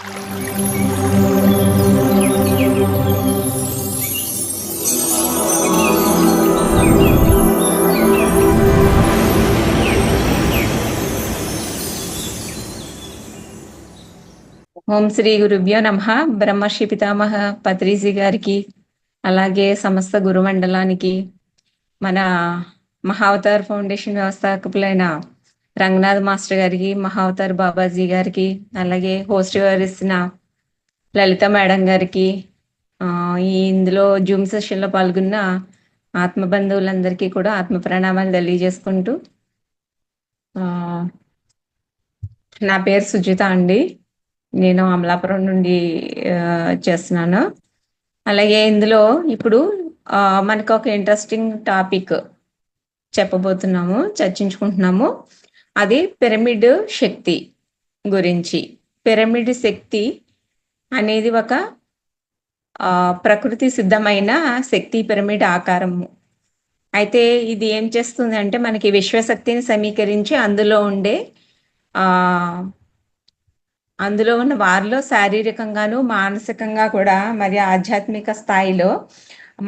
ఓం శ్రీ గురుభ్యో నమః. బ్రహ్మర్షి పితామహ పత్రిజీ గారికి, అలాగే సమస్త గురుమండలానికి, మన మహావతార్ ఫౌండేషన్ వ్యవస్థాపకులైన రంగనాథ్ మాస్టర్ గారికి, మహావతార్ బాబాజీ గారికి, అలాగే హోస్ట్ ఇచ్చిన లలిత మేడం గారికి, ఇందులో జూమ్ సెషన్లో పాల్గొన్న ఆత్మ బంధువులందరికీ కూడా ఆత్మ ప్రణామాలు తెలియజేసుకుంటూ, నా పేరు సుజిత అండి. నేను అమలాపురం నుండి చేస్తున్నాను. అలాగే ఇందులో ఇప్పుడు మనకు ఒక ఇంట్రెస్టింగ్ టాపిక్ చెప్పబోతున్నాము, చర్చించుకుంటున్నాము. అది పిరమిడ్ శక్తి గురించి. పిరమిడ్ శక్తి అనేది ఒక ప్రకృతి సిద్ధమైన శక్తి పిరమిడ్ ఆకారము. అయితే ఇది ఏం చేస్తుంది అంటే మనకి విశ్వశక్తిని సమీకరించి అందులో ఉన్న వారిలో శారీరకంగాను మానసికంగా కూడా మరి ఆధ్యాత్మిక స్థాయిలో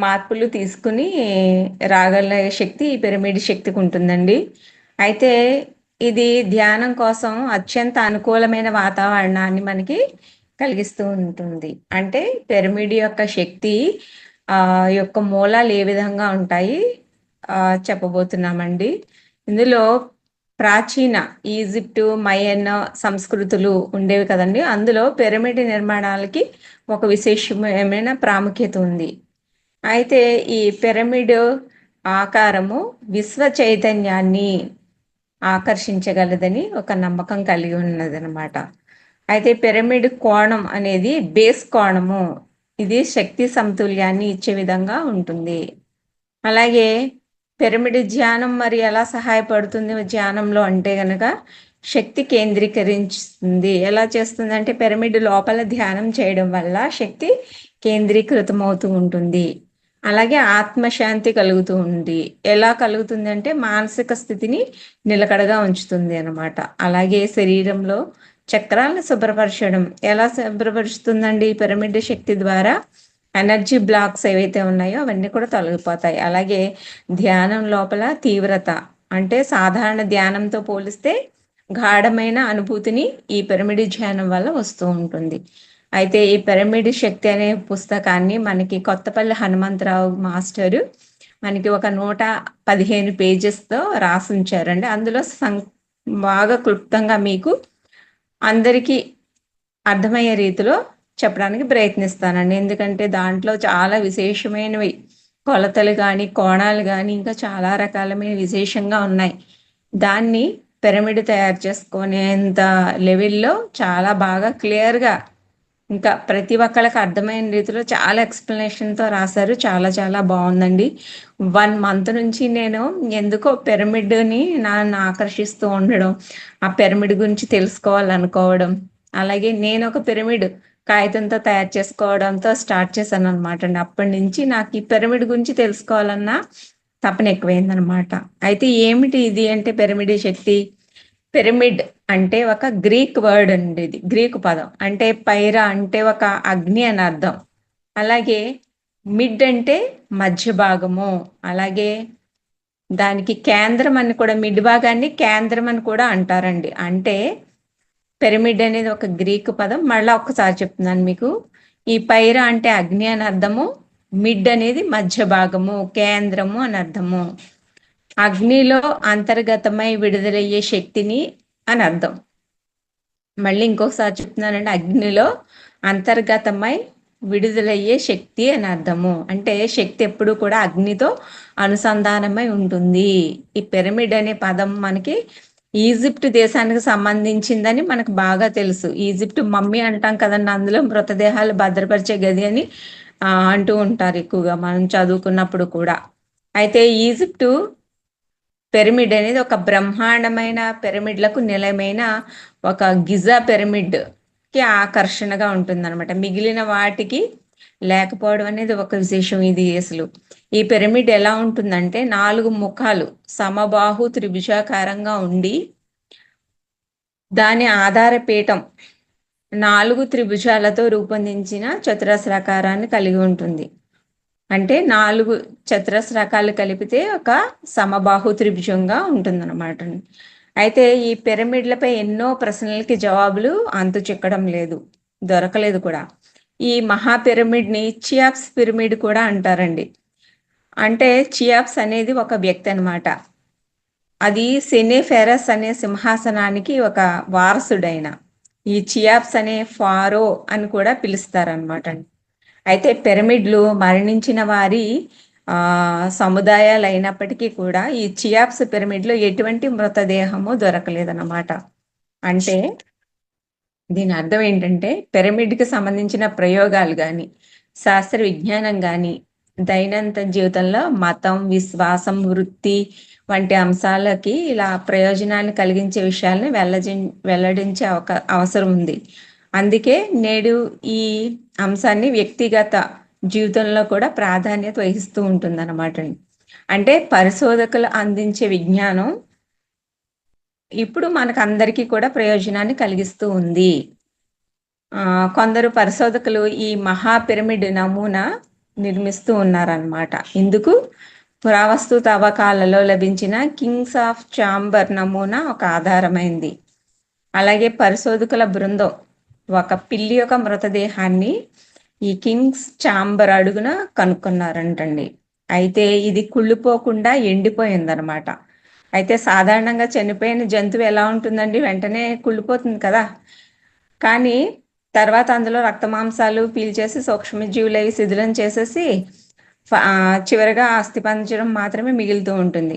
మార్పులు తీసుకుని రాగల శక్తి ఈ పిరమిడ్ శక్తికి ఉంటుందండి. అయితే ఇది ధ్యానం కోసం అత్యంత అనుకూలమైన వాతావరణాన్ని మనకి కలిగిస్తూ ఉంటుంది. అంటే పిరమిడ్ యొక్క శక్తి యొక్క మూలాలు ఏ విధంగా ఉంటాయి చెప్పబోతున్నామండి. ఇందులో ప్రాచీన ఈజిప్టు, మయన్ సంస్కృతులు ఉండేవి కదండి. అందులో పిరమిడ్ నిర్మాణాలకి ఒక విశేషమైన ప్రాముఖ్యత ఉంది. అయితే ఈ పిరమిడ్ ఆకారము విశ్వ చైతన్యాన్ని ఆకర్షించగలదని ఒక నమ్మకం కలిగి ఉన్నదనమాట. అయితే పిరమిడ్ కోణం అనేది బేస్ కోణము, ఇది శక్తి సమతుల్యాన్ని ఇచ్చే విధంగా ఉంటుంది. అలాగే పిరమిడ్ ధ్యానం మరి ఎలా సహాయపడుతుంది ధ్యానంలో అంటే గనక శక్తి కేంద్రీకరిస్తుంది. ఎలా చేస్తుంది అంటే పిరమిడ్ లోపల ధ్యానం చేయడం వల్ల శక్తి కేంద్రీకృతం అవుతూ ఉంటుంది. అలాగే ఆత్మశాంతి కలుగుతూ ఉంది. ఎలా కలుగుతుంది అంటే మానసిక స్థితిని నిలకడగా ఉంచుతుంది అన్నమాట. అలాగే శరీరంలో చక్రాలను శుభ్రపరచడం ఎలా శుభ్రపరుస్తుందండి? పిరమిడ్ శక్తి ద్వారా ఎనర్జీ బ్లాక్స్ ఏవైతే ఉన్నాయో అవన్నీ కూడా తొలగిపోతాయి. అలాగే ధ్యానం లోపల తీవ్రత, అంటే సాధారణ ధ్యానంతో పోలిస్తే గాఢమైన అనుభూతిని ఈ పిరమిడ్ ధ్యానం వల్ల వస్తూ ఉంటుంది. అయితే ఈ పిరమిడ్ శక్తి అనే పుస్తకాన్ని మనకి కొత్తపల్లి హనుమంతరావు మాస్టరు మనకి ఒక 115 పేజెస్తో రాసి ఉంచారండి. అందులో బాగా క్లుప్తంగా మీకు అందరికీ అర్థమయ్యే రీతిలో చెప్పడానికి ప్రయత్నిస్తానండి. ఎందుకంటే దాంట్లో చాలా విశేషమైనవి కొలతలు కానీ, కోణాలు కానీ, ఇంకా చాలా రకాలమైన విశేషంగా ఉన్నాయి. దాన్ని పిరమిడ్ తయారు చేసుకునేంత లెవెల్లో చాలా బాగా క్లియర్గా, ఇంకా ప్రతి ఒక్కళ్ళకి అర్థమైన రీతిలో చాలా ఎక్స్ప్లెనేషన్తో రాశారు. చాలా చాలా బాగుందండి. 1 మంత్ నుంచి నేను ఎందుకో పిరమిడ్ని నన్ను ఆకర్షిస్తూ ఉండడం, ఆ పిరమిడ్ గురించి తెలుసుకోవాలనుకోవడం, అలాగే నేను ఒక పిరమిడ్ కాగితంతో తయారు చేసుకోవడంతో స్టార్ట్ చేశాను అనమాట అండి. అప్పటి నుంచి నాకు ఈ పిరమిడ్ గురించి తెలుసుకోవాలన్న తపన ఎక్కువైందనమాట. అయితే ఏమిటి ఇది అంటే పిరమిడ్ శక్తి? పిరమిడ్ అంటే ఒక గ్రీక్ వర్డ్ అండి. ఇది గ్రీకు పదం. అంటే పైరా అంటే ఒక అగ్ని అని అర్థం. అలాగే మిడ్ అంటే మధ్య భాగము. అలాగే దానికి కేంద్రం అని కూడా, మిడ్ భాగాన్ని కేంద్రం అని కూడా అంటారండి. అంటే పిరమిడ్ అనేది ఒక గ్రీకు పదం. మళ్ళీ ఒక్కసారి చెప్తున్నాను మీకు. ఈ పైరా అంటే అగ్ని అని అర్థము, మిడ్ అనేది మధ్య భాగము, కేంద్రము అని అర్థము. అగ్నిలో అంతర్గతమై విడుదలయ్యే శక్తిని అని అర్థం. మళ్ళీ ఇంకొకసారి చెప్తున్నానండి, అగ్నిలో అంతర్గతమై విడుదలయ్యే శక్తి అని అర్థము. అంటే శక్తి ఎప్పుడు కూడా అగ్నితో అనుసంధానమై ఉంటుంది. ఈ పిరమిడ్ అనే పదం మనకి ఈజిప్ట్ దేశానికి సంబంధించిందని మనకు బాగా తెలుసు. ఈజిప్ట్ మమ్మీ అంటాం కదండి, అందులో మృతదేహాలు భద్రపరిచే గది అని అంటూ ఉంటారు ఎక్కువగా మనం చదువుకున్నప్పుడు కూడా. అయితే ఈజిప్టు పిరమిడ్ అనేది ఒక బ్రహ్మాండమైన పిరమిడ్లకు నిలయమైన ఒక గిజా పిరమిడ్కి ఆకర్షణగా ఉంటుందన్నమాట. మిగిలిన వాటికి లేకపోవడం అనేది ఒక విశేషం. ఇది అసలు ఈ పిరమిడ్ ఎలా ఉంటుందంటే 4 ముఖాలు సమబాహు త్రిభుజాకారంగా ఉండి దాని ఆధారపీఠం 4 త్రిభుజాలతో రూపొందించిన చతురస్రాకారాన్ని కలిగి ఉంటుంది. అంటే 4 చతురస్రాకాలు కలిపితే ఒక సమబాహు త్రిభుజంగా ఉంటుందన్నమాట. అయితే ఈ పిరమిడ్లపై ఎన్నో ప్రశ్నలకి జవాబులు అంతు చిక్కడం లేదు, దొరకలేదు కూడా. ఈ మహా పిరమిడ్ని చియాప్స్ పిరమిడ్ కూడా అంటారండి. అంటే చియాప్స్ అనేది ఒక వ్యక్తి అనమాట. అది సెనేఫెరస్ అనే సింహాసనానికి ఒక వారసుడైన ఈ చియాప్స్ అనే ఫారో అని కూడా పిలుస్తారనమాట. అయితే పిరమిడ్లు మరణించిన వారి సముదాయాలు అయినప్పటికీ కూడా ఈ చియాప్స్ పిరమిడ్లో ఎటువంటి మృతదేహము దొరకలేదన్నమాట. అంటే దీని అర్థం ఏంటంటే పిరమిడ్కి సంబంధించిన ప్రయోగాలు కానీ, శాస్త్ర విజ్ఞానం కానీ, దైనందిన జీవితంలో మతం, విశ్వాసం, వృత్తి వంటి అంశాలకి ఇలా ప్రయోజనాన్ని కలిగించే విషయాల్ని వెల్లడించే అవసరం ఉంది. అందుకే నేడు ఈ అంశాన్ని వ్యక్తిగత జీవితంలో కూడా ప్రాధాన్యత వహిస్తూ ఉంటుందన్నమాట. అంటే పరిశోధకులు అందించే విజ్ఞానం ఇప్పుడు మనకు అందరికీ కూడా ప్రయోజనాన్ని కలిగిస్తూ ఉంది. కొందరు పరిశోధకులు ఈ మహా పిరమిడ్ నమూనా నిర్మిస్తూ ఉన్నారన్నమాట. ఇందుకు పురావస్తు తవ్వకాలలో లభించిన కింగ్స్ ఆఫ్ చాంబర్ నమూనా ఒక ఆధారమైంది. అలాగే పరిశోధకుల బృందం ఒక పిల్లి యొక్క మృతదేహాన్ని ఈ కింగ్స్ చాంబర్ అడుగున కనుక్కున్నారంటండి. అయితే ఇది కుళ్ళిపోకుండా ఎండిపోయిందనమాట. అయితే సాధారణంగా చనిపోయిన జంతువు ఎలా ఉంటుందండి, వెంటనే కుళ్ళిపోతుంది కదా. కానీ తర్వాత అందులో రక్తమాంసాలు పీల్చేసి సూక్ష్మజీవులు అవి శిథిలం చేసేసి చివరిగా అస్థిపంజరం మాత్రమే మిగులుతూ ఉంటుంది.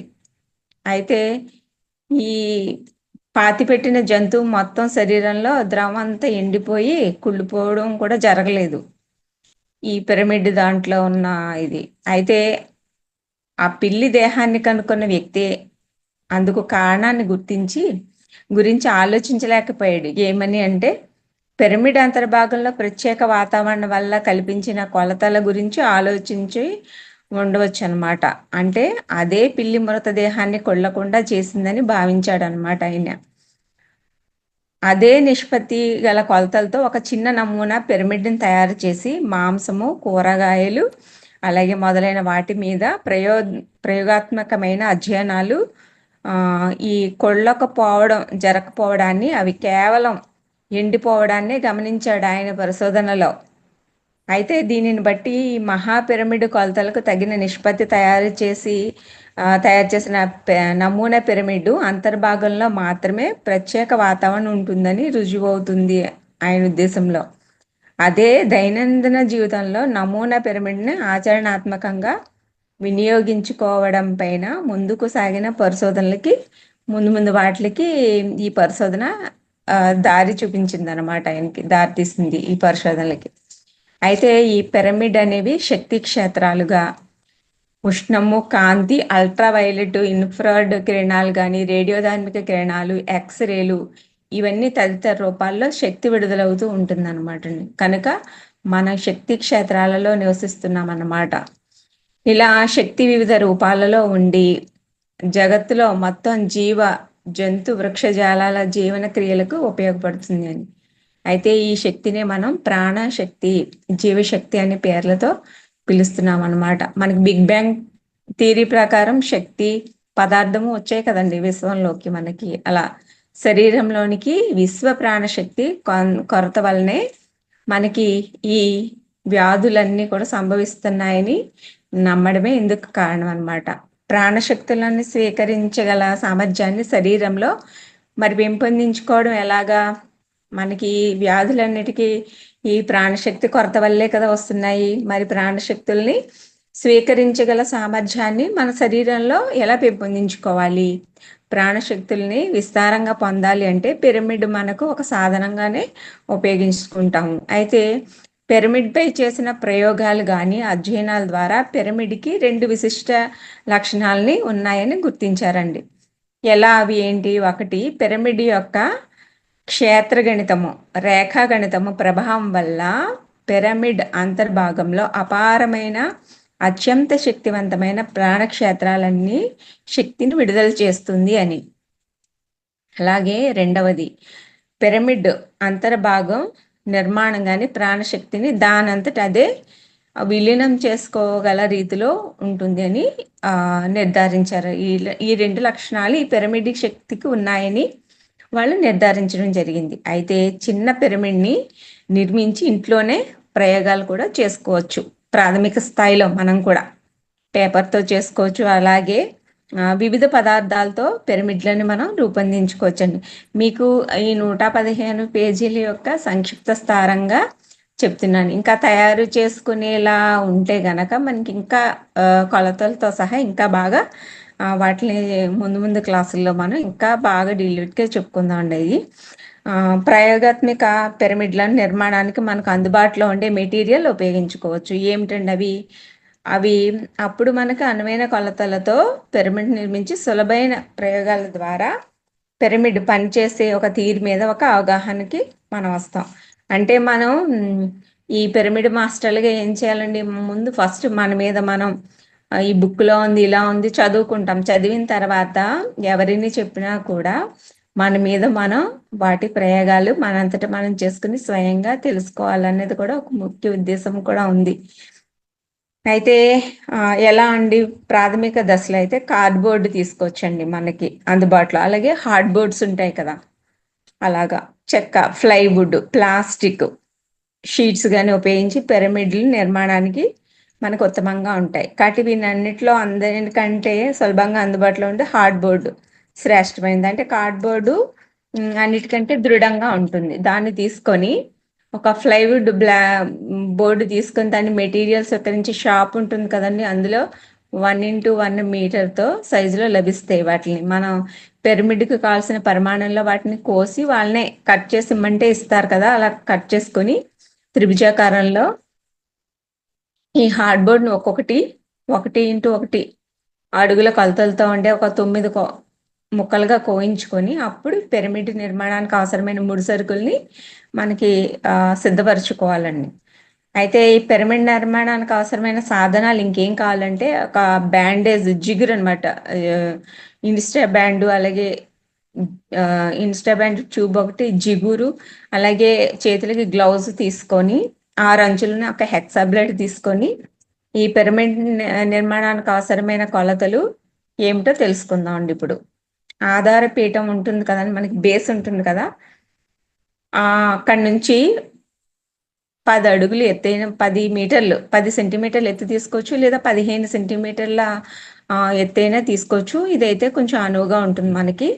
అయితే ఈ పాతిపెట్టిన జంతువు మొత్తం శరీరంలో ద్రవం అంతా ఎండిపోయి కుళ్ళిపోవడం కూడా జరగలేదు ఈ పిరమిడ్ దాంట్లో ఉన్న ఇది. అయితే ఆ పిల్లి దేహాన్ని కనుక్కున్న వ్యక్తి అందుకు కారణాన్ని గురించి ఆలోచించలేకపోయాడు. ఏమని అంటే పిరమిడ్ అంతర్భాగంలో ప్రత్యేక వాతావరణం వల్ల కల్పించిన కొలతల గురించి ఆలోచించి ఉండవచ్చు అనమాట. అంటే అదే పిల్లి మృతదేహాన్ని కొల్లకుండా చేసిందని భావించాడు అనమాట ఆయన. అదే నిష్పత్తి గల కొలతలతో ఒక చిన్న నమూనా పిరమిడ్ని తయారు చేసి మాంసము, కూరగాయలు అలాగే మొదలైన వాటి మీద ప్రయోగాత్మకమైన అధ్యయనాలు ఈ జరగకపోవడాన్ని, అవి కేవలం ఎండిపోవడాన్ని గమనించాడు ఆయన పరిశోధనలో. అయితే దీనిని బట్టి మహా పిరమిడ్ కొలతలకు తగిన నిష్పత్తి తయారు చేసిన నమూనా పిరమిడ్ అంతర్భాగంలో మాత్రమే ప్రత్యేక వాతావరణం ఉంటుందని రుజువవుతుంది ఆయన ఉద్దేశంలో. అదే దైనందిన జీవితంలో నమూనా పిరమిడ్ని ఆచరణాత్మకంగా వినియోగించుకోవడం పైన ముందుకు సాగిన పరిశోధనలకి ముందు వాటికి ఈ పరిశోధన దారి చూపించింది అనమాట. ఆయనకి దారి తీసింది ఈ పరిశోధనలకి. అయితే ఈ పిరమిడ్ అనేవి శక్తి క్షేత్రాలుగా ఉష్ణము, కాంతి, అల్ట్రావైలెట్, ఇన్ఫ్రారెడ్ కిరణాలు కానీ, రేడియోధార్మిక కిరణాలు, ఎక్స్రేలు ఇవన్నీ తదితర రూపాల్లో శక్తి విడుదలవుతూ ఉంటుందన్నమాట. కనుక మన శక్తి క్షేత్రాలలో నివసిస్తున్నాం అన్నమాట. ఇలా శక్తి వివిధ రూపాలలో ఉండి జగత్తులో మొత్తం జంతు వృక్షజాలాల జీవన క్రియలకు ఉపయోగపడుతుంది అని. అయితే ఈ శక్తిని మనం ప్రాణశక్తి, జీవశక్తి అనే పేర్లతో పిలుస్తున్నాం అన్నమాట. మనకి బిగ్ బ్యాంగ్ థియరీ ప్రకారం శక్తి పదార్థము వచ్చాయి కదండి విశ్వంలోకి. మనకి అలా శరీరంలోనికి విశ్వ ప్రాణశక్తి కొరత వల్లనే మనకి ఈ వ్యాధులన్నీ కూడా సంభవిస్తున్నాయని నమ్మడమే ఇందుకు కారణం అన్నమాట. ప్రాణశక్తులను స్వీకరించగల సామర్థ్యాన్ని శరీరంలో మరి పెంపొందించుకోవడం ఎలాగా? మనకి వ్యాధులన్నిటికీ ఈ ప్రాణశక్తి కొరత వల్లే కదా వస్తున్నాయి. మరి ప్రాణశక్తుల్ని స్వీకరించగల సామర్థ్యాన్ని మన శరీరంలో ఎలా పెంపొందించుకోవాలి? ప్రాణశక్తుల్ని విస్తారంగా పొందాలి అంటే పిరమిడ్ మనకు ఒక సాధనంగానే ఉపయోగించుకుంటాము. అయితే పిరమిడ్పై చేసిన ప్రయోగాలు కానీ అధ్యయనాల ద్వారా పిరమిడ్కి 2 విశిష్ట లక్షణాలని ఉన్నాయని గుర్తించారండి. ఎలా అవి ఏంటి? ఒకటి, పిరమిడ్ యొక్క క్షేత్రగణితము, రేఖాగణితము ప్రభావం వల్ల పిరమిడ్ అంతర్భాగంలో అపారమైన అత్యంత శక్తివంతమైన ప్రాణక్షేత్రాలన్నీ శక్తిని విడుదల చేస్తుంది అని. అలాగే రెండవది, పిరమిడ్ అంతర్భాగం నిర్మాణం కానీ ప్రాణశక్తిని దానంతట అదే విలీనం చేసుకోగల రీతిలో ఉంటుంది అని నిర్ధారించారు. ఈ రెండు లక్షణాలు ఈ పిరమిడ్ శక్తికి ఉన్నాయని వాళ్ళు నిర్ధారించడం జరిగింది. అయితే చిన్న పిరమిడ్ని నిర్మించి ఇంట్లోనే ప్రయోగాలు కూడా చేసుకోవచ్చు. ప్రాథమిక స్థాయిలో మనం కూడా పేపర్తో చేసుకోవచ్చు. అలాగే వివిధ పదార్థాలతో పిరమిడ్లను మనం రూపొందించుకోవచ్చండి. మీకు ఈ 115 పేజీల యొక్క సంక్షిప్త సారంగా చెప్తున్నాను. ఇంకా తయారు చేసుకునేలా ఉంటే గనక మనకి ఇంకా కొలతలతో సహా ఇంకా బాగా వాటిని ముందు ముందు క్లాసుల్లో మనం ఇంకా బాగా డీటెయిల్గా చెప్పుకుందాం అండి. ఇది ప్రయోగాత్మక పిరమిడ్లను నిర్మాణానికి మనకు అందుబాటులో ఉండే మెటీరియల్ ఉపయోగించుకోవచ్చు. ఏమిటండి అవి? అవి అప్పుడు మనకు అనువైన కొలతలతో పిరమిడ్ నిర్మించి సులభమైన ప్రయోగాల ద్వారా పిరమిడ్ పనిచేసే ఒక తీరు మీద ఒక అవగాహనకి మనం వస్తాం. అంటే మనం ఈ పిరమిడ్ మాస్టర్లుగా ఏం చేయాలండి? ముందు ఫస్ట్ మన మీద మనం ఈ బుక్లో ఉంది ఇలా ఉంది చదువుకుంటాం. చదివిన తర్వాత ఎవరిని చెప్పినా కూడా మన మీద మనం వాటి ప్రయోగాలు మనంతటా మనం చేసుకుని స్వయంగా తెలుసుకోవాలనేది కూడా ఒక ముఖ్య ఉద్దేశం కూడా ఉంది. అయితే ఎలా అండి? ప్రాథమిక దశలో అయితే కార్డ్బోర్డ్ తీసుకొచ్చండి మనకి అందుబాటులో. అలాగే హార్డ్ బోర్డ్స్ ఉంటాయి కదా, అలాగా చెక్క, ప్లైవుడ్, ప్లాస్టిక్ షీట్స్ కానీ ఉపయోగించి పిరమిడ్లు నిర్మాణానికి మనకు ఉత్తమంగా ఉంటాయి. కాబట్టి వీటన్నిటిలో అందరికంటే సులభంగా అందుబాటులో ఉండే హార్డ్ బోర్డు శ్రేష్టమైనది. అంటే కార్డ్బోర్డు అన్నిటికంటే దృఢంగా ఉంటుంది. దాన్ని తీసుకొని ఒక ప్లైవుడ్ బోర్డు తీసుకొని దాన్ని మెటీరియల్స్ ఎక్కడి నుంచి షాప్ ఉంటుంది కదండి, అందులో 1x1 మీటర్తో సైజులో లభిస్తాయి. వాటిని మనం పిరమిడ్కి కావాల్సిన పరిమాణంలో వాటిని కోసి వాళ్ళనే కట్ చేసి ఇమ్మంటే ఇస్తారు కదా, అలా కట్ చేసుకొని త్రిభుజాకారంలో ఈ హార్డ్ బోర్డ్ని 1x1 అడుగుల కొలతలతో ఉండే ఒక 9 ముక్కలుగా కోయించుకొని అప్పుడు పిరమిడ్ నిర్మాణానికి అవసరమైన ముడి సరుకుల్ని మనకి సిద్ధపరచుకోవాలండి. అయితే ఈ పిరమిడ్ నిర్మాణానికి అవసరమైన సాధనాలు ఇంకేం కావాలంటే ఒక బ్యాండేజ్, జిగురు అనమాట, ఇన్స్టా బ్యాండ్, అలాగే ఇన్స్టా బ్యాండ్ ట్యూబ్ ఒకటి, జిగురు, అలాగే చేతులకి గ్లౌజ్ తీసుకొని 6 అంచులను ఒక హెక్సా బ్లేడ్ తీసుకొని ఈ పిరమిడ్ నిర్మాణానికి అవసరమైన కొలతలు ఏమిటో తెలుసుకుందాం అండి. ఇప్పుడు ఆధార పీఠం ఉంటుంది కదండి, మనకి బేస్ ఉంటుంది కదా, అక్కడి నుంచి 10 అడుగులు ఎత్తైన 10 మీటర్లు 10 సెంటీమీటర్లు ఎత్తు తీసుకోవచ్చు, లేదా 15 సెంటీమీటర్ల ఎత్తైనా తీసుకోవచ్చు. ఇదైతే కొంచెం అనువుగా ఉంటుంది మనకి.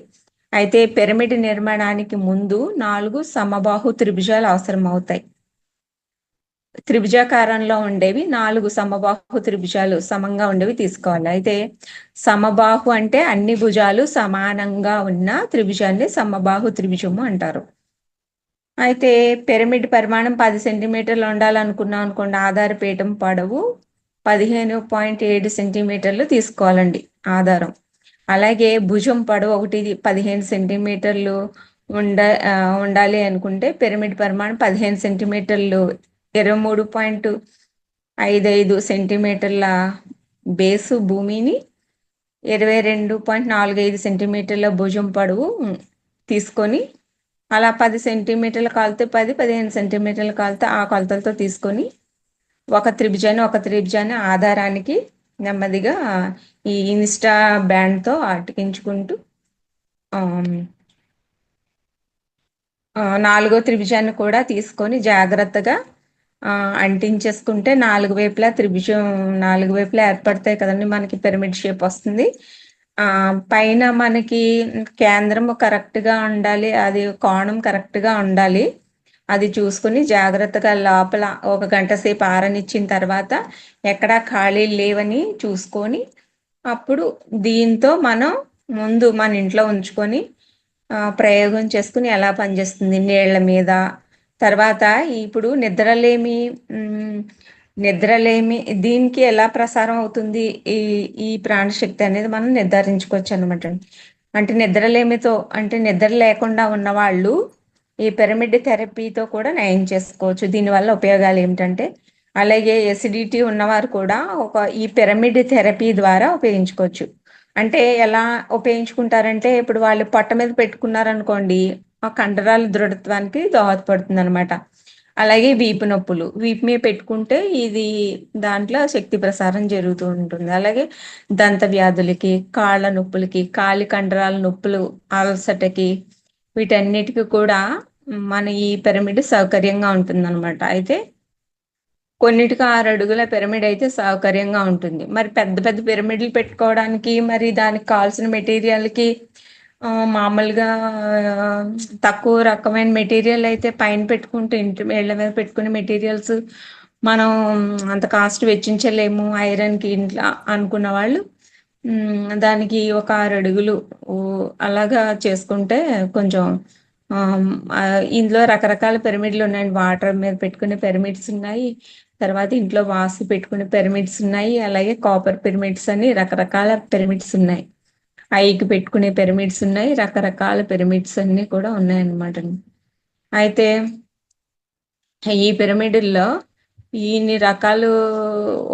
అయితే పిరమిడ్ నిర్మాణానికి ముందు 4 సమబాహు త్రిభుజాలు అవసరం అవుతాయి. త్రిభుజాకారంలో ఉండేవి 4 సమబాహు త్రిభుజాలు సమంగా ఉండేవి తీసుకోవాలి. అయితే సమబాహు అంటే అన్ని భుజాలు సమానంగా ఉన్న త్రిభుజాన్ని సమబాహు త్రిభుజము అంటారు. అయితే పిరమిడ్ పరిమాణం 10 సెంటీమీటర్లు ఉండాలనుకున్నాం అనుకోండి, ఆధారపీఠం పొడవు 15.7 సెంటీమీటర్లు తీసుకోవాలండి ఆధారం. అలాగే భుజం పొడవు 15 సెంటీమీటర్లు ఉండాలి అనుకుంటే పిరమిడ్ పరిమాణం 15 సెంటీమీటర్లు 23.55 సెంటీమీటర్ల బేసు భూమిని 22.45 సెంటీమీటర్ల భుజం పొడవు తీసుకొని అలా 10 సెంటీమీటర్ల కాలితే 15 సెంటీమీటర్ల కాలితే ఆ కొలతలతో తీసుకొని ఒక త్రిభుజాన్ని ఆధారానికి నెమ్మదిగా ఈ ఇన్స్టా బ్యాండ్తో అతికించుకుంటూ 4వ త్రిభుజాన్ని కూడా తీసుకొని జాగ్రత్తగా అంటించేసుకుంటే 4 వైపులా ఏర్పడతాయి కదండి, మనకి పిరమిడ్ షేప్ వస్తుంది. పైన మనకి కేంద్రము కరెక్ట్గా ఉండాలి, అది కోణం కరెక్ట్గా ఉండాలి. అది చూసుకుని జాగ్రత్తగా లోపల 1 గంట సేపు ఆరనిచ్చిన తర్వాత ఎక్కడా ఖాళీ లేవని చూసుకొని అప్పుడు దీంతో మనం ముందు మన ఇంట్లో ఉంచుకొని ప్రయోగం చేసుకుని ఎలా పనిచేస్తుంది నీళ్ల మీద. తర్వాత ఇప్పుడు నిద్రలేమి దీనికి ఎలా ప్రసారం అవుతుంది ఈ ప్రాణశక్తి అనేది మనం నిర్ధారించుకోవచ్చు అనమాట. అంటే నిద్ర లేకుండా ఉన్న వాళ్ళు ఈ పిరమిడ్ థెరపీతో కూడా నయం చేసుకోవచ్చు. దీనివల్ల ఉపయోగాలు ఏమిటంటే, అలాగే ఎసిడిటీ ఉన్నవారు కూడా ఈ పిరమిడ్ థెరపీ ద్వారా ఉపయోగించుకోవచ్చు. అంటే ఎలా ఉపయోగించుకుంటారంటే, ఇప్పుడు వాళ్ళు పొట్ట మీద పెట్టుకున్నారనుకోండి, ఆ కండరాల దృఢత్వానికి దోహదపడుతుంది అనమాట. అలాగే వీపు నొప్పులు. వీపు మీద పెట్టుకుంటే ఇది దాంట్లో శక్తి ప్రసారం జరుగుతూ ఉంటుంది. అలాగే దంత వ్యాధులకి, కాళ్ళ నొప్పులకి, కాలి కండరాల నొప్పులు, అలసటకి వీటన్నిటికి కూడా మన ఈ పిరమిడ్ సౌకర్యంగా ఉంటుందన్నమాట. అయితే కొన్నిటికి 6 అడుగుల పిరమిడ్ అయితే సౌకర్యంగా ఉంటుంది. మరి పెద్ద పెద్ద పిరమిడ్లు పెట్టుకోవడానికి మరి దానికి కావాల్సిన మెటీరియల్‌కి మామూలుగా తక్కువ రకమైన మెటీరియల్ అయితే పైన పెట్టుకుంటే ఇంటి మేళ్ళ మీద పెట్టుకునే మెటీరియల్స్ మనం అంత కాస్ట్ వెచ్చించలేము ఐరన్‌కి ఇంట్లో అనుకున్న వాళ్ళు దానికి ఒక 6 అడుగులు అలాగా చేసుకుంటే కొంచెం ఇందులో రకరకాల పిరమిడ్లు ఉన్నాయండి. వాటర్ మీద పెట్టుకునే పిరమిడ్స్ ఉన్నాయి. తర్వాత ఇంట్లో వాస్తు పెట్టుకునే పిరమిడ్స్ ఉన్నాయి. అలాగే కాపర్ పిరమిడ్స్ అని రకరకాల పిరమిడ్స్ ఉన్నాయి. ఐకి పెట్టుకునే పిరమిడ్స్ ఉన్నాయి. రకరకాల పిరమిడ్స్ అన్నీ కూడా ఉన్నాయన్నమాట. అయితే ఈ పిరమిడ్ల్లో ఇన్ని రకాలు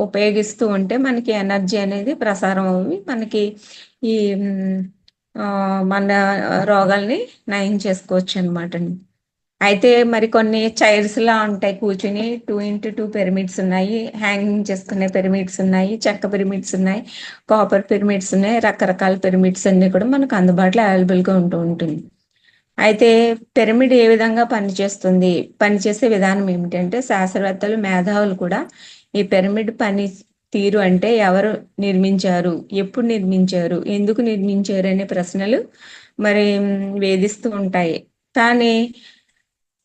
ఉపయోగిస్తూ ఉంటే మనకి ఎనర్జీ అనేది ప్రసారం అవి మనకి ఈ మన రోగాల్ని నయం చేసుకోవచ్చు అనమాట. అయితే మరి కొన్ని చైర్స్ లా ఉంటాయి కూర్చుని 2x2 పిరమిడ్స్ ఉన్నాయి, హ్యాంగింగ్ చేసుకునే పిరమిడ్స్ ఉన్నాయి, చెక్క పిరమిడ్స్ ఉన్నాయి, కాపర్ పిరమిడ్స్ ఉన్నాయి, రకరకాల పిరమిడ్స్ అన్ని కూడా మనకు అందుబాటులో అవైలబుల్గా ఉంటుంది. అయితే పిరమిడ్ ఏ విధంగా పనిచేస్తుంది, పనిచేసే విధానం ఏమిటంటే శాస్త్రవేత్తలు మేధావులు కూడా ఈ పిరమిడ్ పని తీరు అంటే ఎవరు నిర్మించారు, ఎప్పుడు నిర్మించారు, ఎందుకు నిర్మించారు అనే ప్రశ్నలు మరి వేధిస్తూ ఉంటాయి. కానీ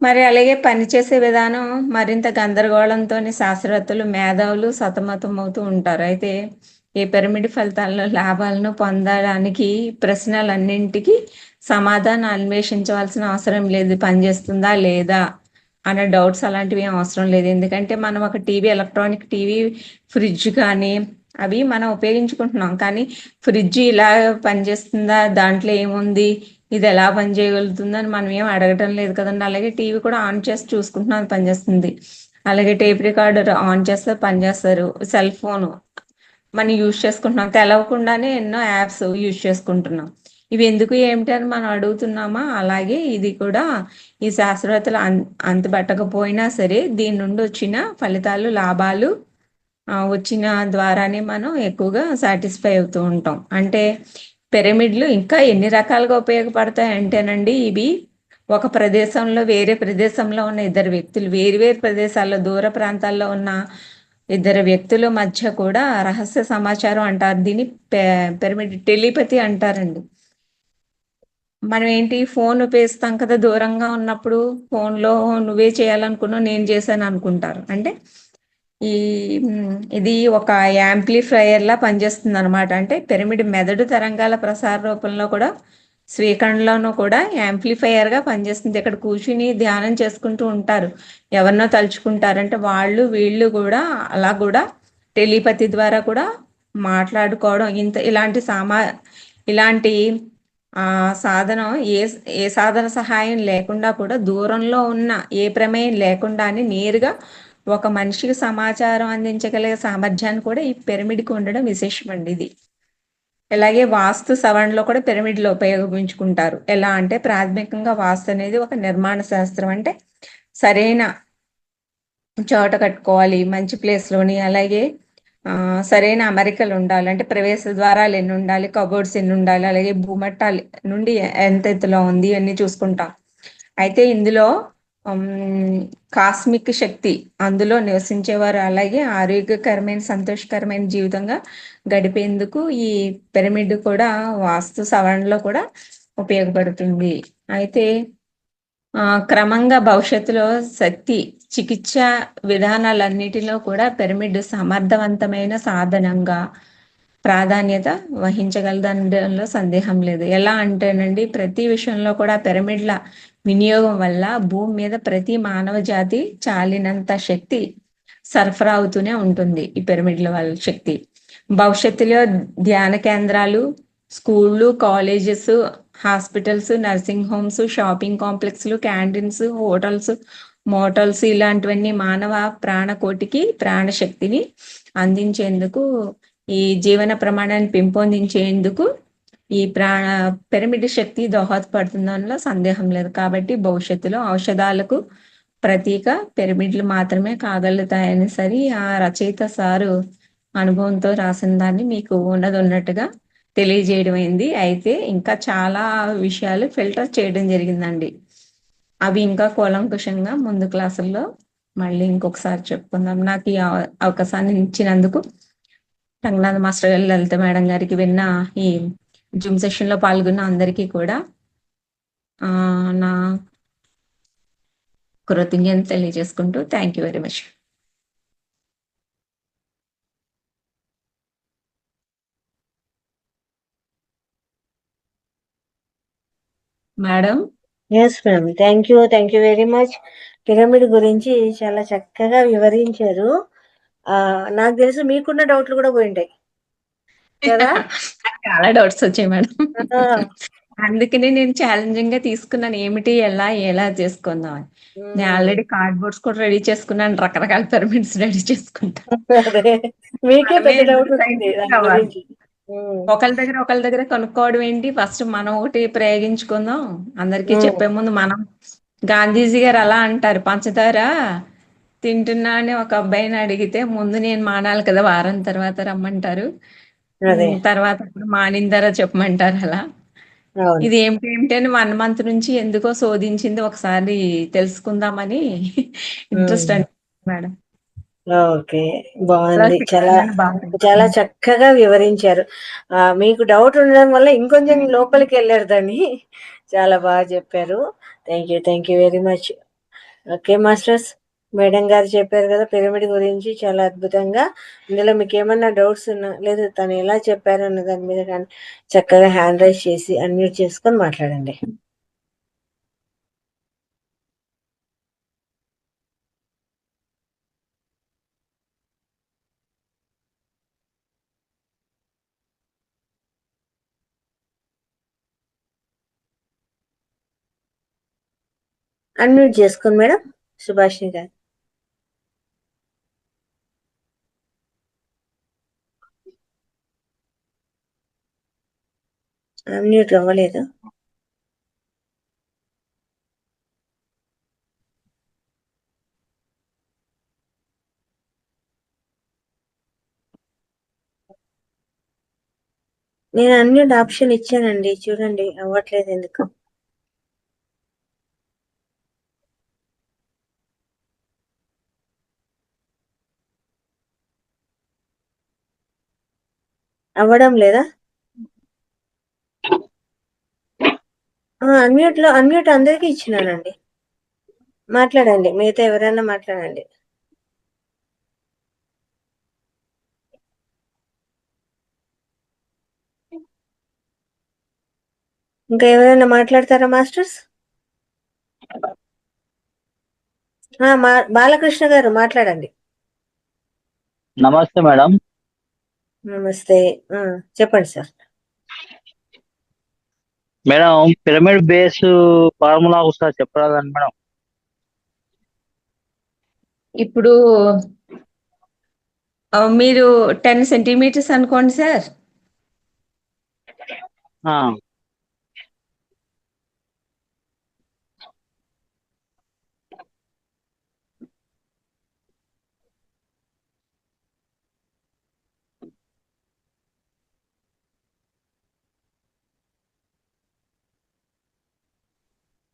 మరి అలాగే పనిచేసే విధానం మరింత గందరగోళంతో శాస్త్రవేత్తలు మేధావులు సతమతం అవుతూ ఉంటారు. అయితే ఈ పిరమిడ్ ఫలితాల్లో లాభాలను పొందడానికి ప్రశ్నలన్నింటికి సమాధానం అన్వేషించవలసిన అవసరం లేదు. పనిచేస్తుందా లేదా అనే డౌట్స్ అలాంటివి ఏం అవసరం లేదు. ఎందుకంటే మనం ఒక టీవీ, ఎలక్ట్రానిక్ టీవీ, ఫ్రిడ్జ్ కానీ అవి మనం ఉపయోగించుకుంటున్నాం. కానీ ఫ్రిడ్జ్ ఇలా పనిచేస్తుందా, దాంట్లో ఏముంది, ఇది ఎలా పనిచేయగలుగుతుందని మనం ఏం అడగటం లేదు కదండి. అలాగే టీవీ కూడా ఆన్ చేసి చూసుకుంటున్నాం, అది పనిచేస్తుంది. అలాగే టేప్ రికార్డర్ ఆన్ చేస్తే పనిచేస్తారు. సెల్ ఫోను మనం యూజ్ చేసుకుంటున్నాం, తెలవకుండానే ఎన్నో యాప్స్ యూజ్ చేసుకుంటున్నాం. ఇవి ఎందుకు ఏమిటి అని మనం అడుగుతున్నామా? అలాగే ఇది కూడా ఈ శాస్త్రవేత్తలు అంతుబట్టకపోయినా సరే దీని నుండి వచ్చిన ఫలితాలు, లాభాలు వచ్చిన ద్వారానే మనం ఎక్కువగా సాటిస్ఫై అవుతూ ఉంటాం. అంటే పిరమిడ్లు ఇంకా ఎన్ని రకాలుగా ఉపయోగపడతాయి అంటేనండి, ఇవి ఒక ప్రదేశంలో వేరే ప్రదేశంలో ఉన్న ఇద్దరు వ్యక్తులు, వేరు ప్రదేశాల్లో దూర ప్రాంతాల్లో ఉన్న ఇద్దరు వ్యక్తుల మధ్య కూడా రహస్య సమాచారం అంటారు. దీన్ని పిరమిడ్ టెలిపతి అంటారండి. మనం ఏంటి ఫోన్ ఉపయోగిస్తాం కదా, దూరంగా ఉన్నప్పుడు ఫోన్లో నువ్వే చేయాలనుకున్నావు నేను చేశాను అనుకుంటారు. అంటే ఈ ఇది ఒక యాంప్లిఫైయర్ లా పనిచేస్తుంది అనమాట. అంటే పిరమిడ్ మెదడు తరంగాల ప్రసార రూపంలో కూడా స్వీకరణలోనూ కూడా యాంప్లిఫైయర్ గా పనిచేస్తుంది. ఇక్కడ కూర్చుని ధ్యానం చేసుకుంటూ ఉంటారు, ఎవరినో తలుచుకుంటారంటే వాళ్ళు వీళ్ళు కూడా అలా కూడా టెలిపతి ద్వారా కూడా మాట్లాడుకోవడం ఇలాంటి సాధనం ఏ సాధన సహాయం లేకుండా కూడా దూరంలో ఉన్న ఏ ప్రమేయం లేకుండానే నేరుగా ఒక మనిషికి సమాచారం అందించగలిగే సామర్థ్యాన్ని కూడా ఈ పిరమిడ్కి ఉండడం విశేషమండి. ఇది అలాగే వాస్తు సవరణలో కూడా పిరమిడ్లో ఉపయోగించుకుంటారు. ఎలా అంటే ప్రాథమికంగా వాస్తు అనేది ఒక నిర్మాణ శాస్త్రం. అంటే సరైన చోట కట్టుకోవాలి, మంచి ప్లేస్లోని, అలాగే సరైన అమరికలు ఉండాలి. అంటే ప్రవేశ ద్వారాలు ఎన్ని ఉండాలి, కబోర్డ్స్ ఎన్ని ఉండాలి, అలాగే భూమట్టాలు నుండి ఎంత ఎత్తులో ఉంది ఇవన్నీ చూసుకుంటాం. అయితే ఇందులో కాస్మిక్ శక్తి అందులో నివసించేవారు, అలాగే ఆరోగ్యకరమైన సంతోషకరమైన జీవితంగా గడిపేందుకు ఈ పిరమిడ్ కూడా వాస్తు సవరణలో కూడా ఉపయోగపడుతుంది. అయితే క్రమంగా భవిష్యత్తులో శక్తి చికిత్స విధానాలన్నిటిలో కూడా పిరమిడ్ సమర్థవంతమైన సాధనంగా ప్రాధాన్యత వహించగలదనడంలో సందేహం లేదు. ఎలా అంటేనండి, ప్రతి విషయంలో కూడా పిరమిడ్ల వినియోగం వల్ల భూమి మీద ప్రతి మానవ జాతి చాలినంత శక్తి సరఫరా అవుతూనే ఉంటుంది. ఈ పిరమిడ్ల వల్ల శక్తి భవిష్యత్తులో ధ్యాన కేంద్రాలు, స్కూళ్ళు, colleges, hospitals, nursing homes, shopping కాంప్లెక్స్లు, క్యాంటీన్స్, హోటల్స్, మోటల్స్ ఇలాంటివన్నీ మానవ ప్రాణకోటికి ప్రాణశక్తిని అందించేందుకు, ఈ జీవన ప్రమాణాన్ని పెంపొందించేందుకు ఈ పిరమిడ్ శక్తి దోహదపడుతుందనలో సందేహం లేదు. కాబట్టి భవిష్యత్తులో ఔషధాలకు ప్రతీక పిరమిడ్లు మాత్రమే కాగలుగుతాయని సరి ఆ రచయిత సారు అనుభవంతో రాసిన దాన్ని మీకు ఉన్నట్టుగా తెలియజేయడం అయింది. అయితే ఇంకా చాలా విషయాలు ఫిల్టర్ చేయడం జరిగిందండి. అవి ఇంకా కూలంకుషంగా ముందు క్లాసుల్లో మళ్ళీ ఇంకొకసారి చెప్పుకుందాం. నాకు ఈ అవకాశాన్ని ఇచ్చినందుకు రంగనాథ్ మాస్టర్ గారు, లలిత మేడం గారికి, ఈ జూమ్ సెషన్ లో పాల్గొన్న అందరికీ కూడా నా కృతజ్ఞతలు తెలియజేసుకుంటూ thank you very much. Madam. Yes ma'am, thank you very much. Pyramid గురించి చాలా చక్కగా వివరించారు. నాకు తెలిసి మీకున్న డౌట్లు కూడా పోయింటాయి కదా? చాలా డౌట్స్ వచ్చాయి మేడం. అందుకనే నేను ఛాలెంజింగ్ గా తీసుకున్నాను, ఏమిటి ఎలా చేసుకుందాం అని. నేను ఆల్రెడీ కార్డ్ బోర్డ్స్ కూడా రెడీ చేసుకున్నాను, రకరకాల పిరమిడ్స్ రెడీ చేసుకుంటాను. మీకే పెద్ద డౌట్ వచ్చింది దాని గురించి. ఒకళ్ళ దగ్గర కొనుక్కోవడం ఏంటి, ఫస్ట్ మనం ఒకటి ప్రయోగించుకుందాం. అందరికీ చెప్పే ముందు మనం, గాంధీజీ గారు అలా అంటారు, పంచదార తింటున్నా అని ఒక అబ్బాయిని అడిగితే ముందు నేను మానాలి కదా, వారం తర్వాత రమ్మంటారు, తర్వాత మానిన తర్వాత చెప్పమంటారు. అలా ఇది ఏమిటి అని 1 month నుంచి ఎందుకో శోధించింది, ఒకసారి తెలుసుకుందామని ఇంట్రెస్ట్ అండి మేడం. ఓకే, బాగుంది. చాలా చక్కగా వివరించారు. మీకు డౌట్ ఉండడం వల్ల ఇంకొంచెం లోపలికి వెళ్ళారు దాన్ని. చాలా బాగా చెప్పారు. Thank you very much. Okay masters, madam గారు చెప్పారు కదా పిరమిడ్ గురించి చాలా అద్భుతంగా. ఇందులో మీకు ఏమన్నా డౌట్స్ ఉన్నా, లేదు తను ఎలా చెప్పారు అన్న దాని మీద కానీ చక్కగా హ్యాండ్ రైజ్ చేసి అన్మ్యూట్ చేసుకొని మాట్లాడండి. అన్మ్యూట్ చేసుకోండి మేడం. సుభాషిణి గారు అన్మ్యూట్ అవ్వలేదు. నేను అన్మ్యూట్ ఆప్షన్ ఇచ్చానండి, చూడండి అవ్వట్లేదు ఎందుకు. అవ్వడం లేదా? అన్మ్యూట్ అందరికీ ఇచ్చినానండి. మాట్లాడండి, మిగతా ఎవరైనా మాట్లాడండి. ఇంకా ఎవరైనా మాట్లాడతారా మాస్టర్స్? బాలకృష్ణ గారు మాట్లాడండి. నమస్తే మేడం. నమస్తే, చెప్పండి sir. Madam, pyramid base formula ఒకసారి చెప్పరాదండి మేడం. ఇప్పుడు మీరు 10 centimeters అనుకోండి సార్.